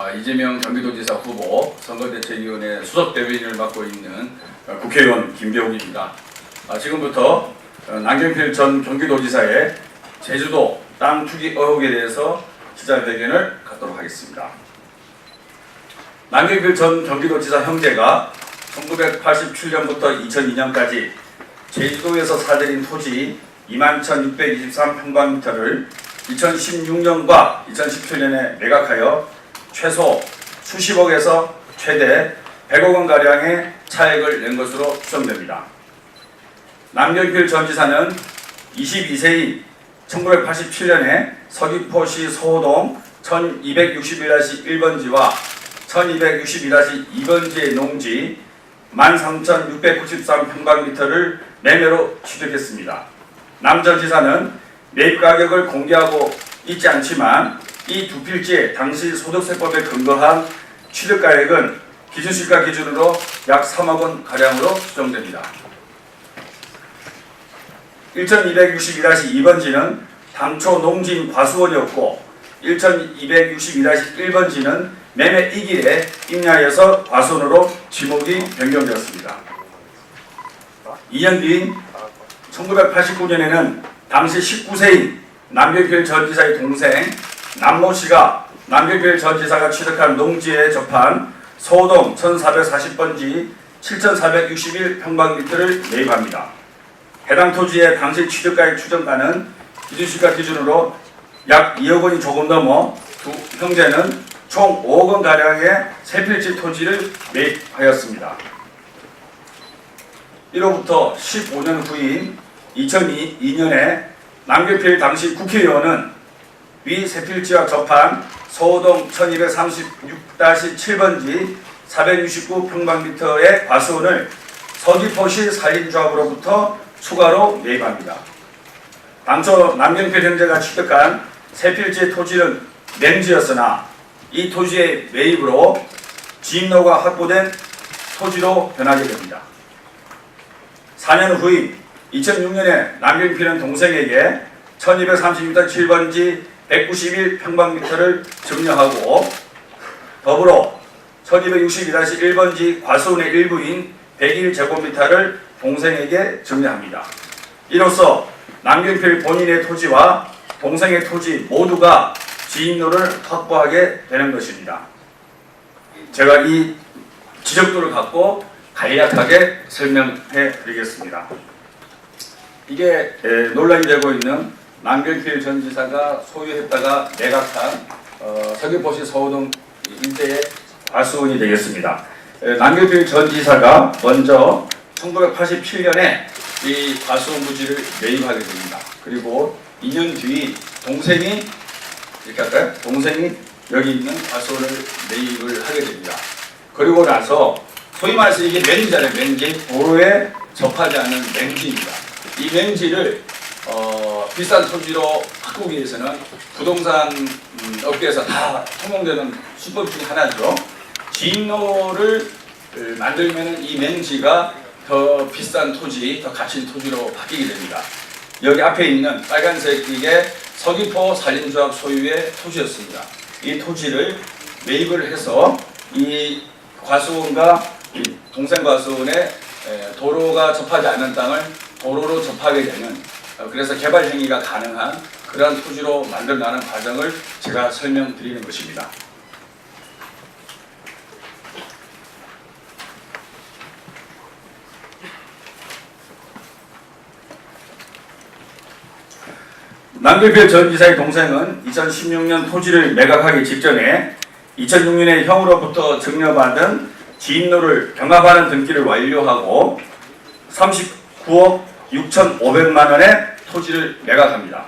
이재명 경기도지사 후보 선거대책위원회 수석대변인을 맡고 있는 국회의원 김병욱입니다. 지금부터 남경필 전 경기도지사의 제주도 땅 투기 의혹에 대해서 기자회견을 갖도록 하겠습니다. 남경필 전 경기도지사 형제가 1987년부터 2002년까지 제주도에서 사들인 토지 21,623평방미터를 2016년과 2017년에 매각하여 최소 수십억에서 최대 100억 원가량의 차액을 낸 것으로 추정됩니다. 남경필 전 지사는 22세인 1987년에 서귀포시 서호동 1261-1번지와 1261-2번지의 농지 13,693평방미터를 매매로 취득했습니다. 남 전 지사는 매입 가격을 공개하고 있지 않지만 이 두 필지의 당시 소득세법에 근거한 취득가액은 기준시가 기준으로 약 3억 원 가량으로 추정됩니다. 1261-2번지는 당초 농지인 과수원이었고 1261-1번지는 매매 이길에 임야에서 과수원으로 지목이 변경되었습니다. 2년 뒤인 1989년에는 당시 19세인 남경필 전 지사의 동생 남모 씨가 남경필 전 지사가 취득한 농지에 접한 서호동 1440번지 7461평방미터를 매입합니다. 해당 토지의 당시 취득가액 추정가는 기준시가 기준으로 약 2억 원이 조금 넘어 두 형제는 총 5억 원 가량의 세 필지 토지를 매입하였습니다. 이로부터 15년 후인 2002년에 남경필 당시 국회의원은 위 세 필지와 접한 서호동 1236-7번지 469평방미터의 과수원을 서귀포시 산림조합으로부터 추가로 매입합니다. 당초 남경필 형제가 취득한 세 필지의 토지는 맹지였으나 이 토지의 매입으로 지인로가 확보된 토지로 변하게 됩니다. 4년 후인 2006년에 남경필은 동생에게 1236-7번지 191평방미터를 증여하고 더불어 1261-1번지 과수원의 일부인 101제곱미터를 동생에게 증여합니다. 이로써 남경필 본인의 토지와 동생의 토지 모두가 지인로를 확보하게 되는 것입니다. 제가 이 지적도를 갖고 간략하게 설명해 드리겠습니다. 이게 논란이 되고 있는 남경필 전 지사가 소유했다가 매각한 서귀포시 서호동 일대의 과수원이 되겠습니다. 남경필 전 지사가 먼저 1987년에 이 과수원 부지를 매입하게 됩니다. 그리고 2년 뒤 동생이 이렇게 할까요? 동생이 여기 있는 과수원을 매입을 하게 됩니다. 그리고 나서 소위 말해서 이게 맹지잖아요. 맹지. 도로에 접하지 않은 맹지입니다. 이 맹지를 비싼 토지로 바꾸기 위해서는 부동산 업계에서 다 통용되는 수법 중에 하나죠. 지인로를 만들면 이 맹지가 더 비싼 토지, 더 가치 있는 토지로 바뀌게 됩니다. 여기 앞에 있는 빨간색 이게 서귀포 산림조합 소유의 토지였습니다. 이 토지를 매입을 해서 이 과수원과 이 동생 과수원의 도로가 접하지 않는 땅을 도로로 접하게 되는, 그래서 개발 행위가 가능한 그러한 토지로 만들어가는 과정을 제가 설명드리는 것입니다. 남경필 전 지사의 동생은 2016년 토지를 매각하기 직전에 2006년에 형으로부터 증여받은 지인로를 병합하는 등기를 완료하고 39억 6,500만 원의 토지를 매각합니다.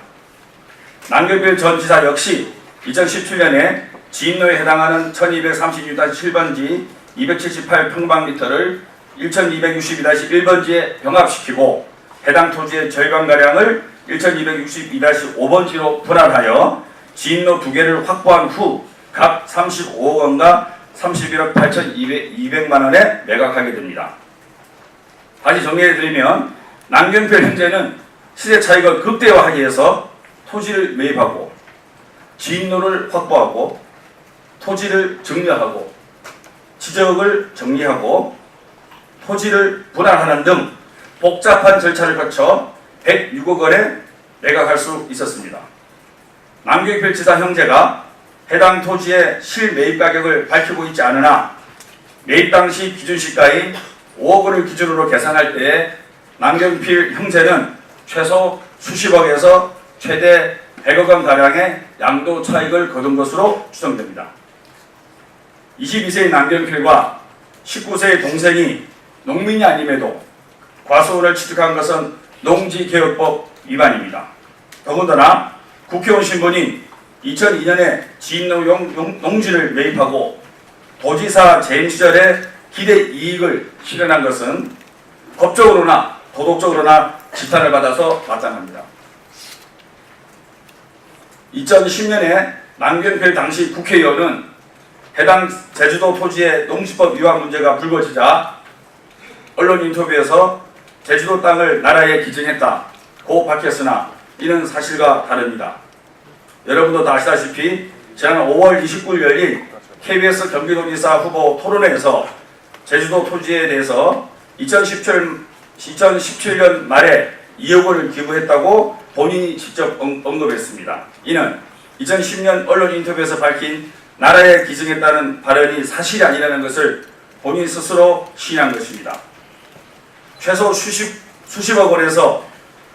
남경필 전 지사 역시 2017년에 지인로에 해당하는 1236-7번지 278평방미터를 1262-1번지에 병합시키고 해당 토지의 절반가량을 1262-5번지로 분할하여 지인로 두 개를 확보한 후 각 35억 원과 31억 8,200만 원에 매각하게 됩니다. 다시 정리해드리면 남경필 형제는 시세 차익을 극대화하기 위해서 토지를 매입하고 지인로를 확보하고 토지를 정리하고 지적을 정리하고 토지를 분할하는 등 복잡한 절차를 거쳐 106억 원에 매각할 수 있었습니다. 남경필 지사 형제가 해당 토지의 실매입 가격을 밝히고 있지 않으나 매입 당시 기준시가인 5억 원을 기준으로 계산할 때에 남경필 형제는 최소 수십억에서 최대 100억 원 가량의 양도 차익을 거둔 것으로 추정됩니다. 22세의 남경필과 19세의 동생이 농민이 아님에도 과수원을 취득한 것은 농지개혁법 위반입니다. 더군다나 국회의원 신분인 2002년에 지인농용 농지를 매입하고 도지사 재임 시절에 기대 이익을 실현한 것은 법적으로나 도덕적으로나 지탄을 받아서 마땅합니다. 2010년에 남경필 당시 국회의원은 해당 제주도 토지의 농지법 위반 문제가 불거지자 언론 인터뷰에서 제주도 땅을 나라에 기증했다고 밝혔으나 이는 사실과 다릅니다. 여러분도 다 아시다시피 지난 5월 29일 열린 KBS 경기도지사 후보 토론회에서 제주도 토지에 대해서 2017년 말에 2억 원을 기부했다고 본인이 직접 언급했습니다. 이는 2010년 언론 인터뷰에서 밝힌 나라에 기증했다는 발언이 사실이 아니라는 것을 본인 스스로 시인한 것입니다. 최소 수십억 원에서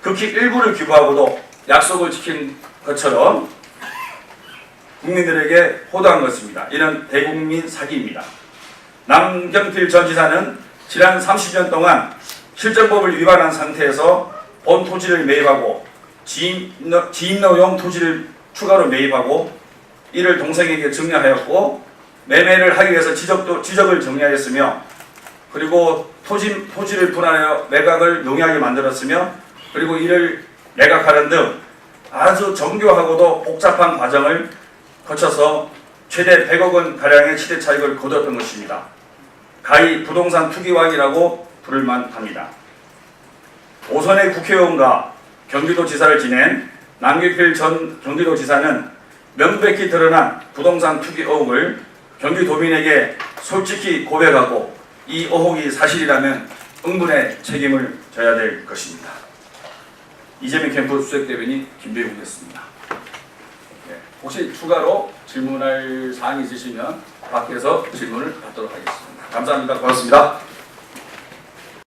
극히 일부를 기부하고도 약속을 지킨 것처럼 국민들에게 호도한 것입니다. 이는 대국민 사기입니다. 남경필 전 지사는 지난 30년 동안 실정법을 위반한 상태에서 본 토지를 매입하고 지인농용 토지를 추가로 매입하고 이를 동생에게 정리하였고 매매를 하기 위해서 지적을 정리하였으며 그리고 토지를 분할하여 매각을 용이하게 만들었으며 그리고 이를 매각하는 등 아주 정교하고도 복잡한 과정을 거쳐서 최대 100억 원 가량의 시대 차익을 거뒀던 것입니다. 가히 부동산 투기왕이라고 부를만 합니다. 5선의 국회의원과 경기도지사를 지낸 남경필 전 경기도지사는 명백히 드러난 부동산 투기 의혹을 경기도민에게 솔직히 고백하고 이 의혹이 사실이라면 응분의 책임을 져야 될 것입니다. 이재명 캠프 수석대변인 김배웅이었습니다. 네, 혹시 추가로 질문할 사항이 있으시면 밖에서 질문을 받도록 하겠습니다. 감사합니다. 고맙습니다.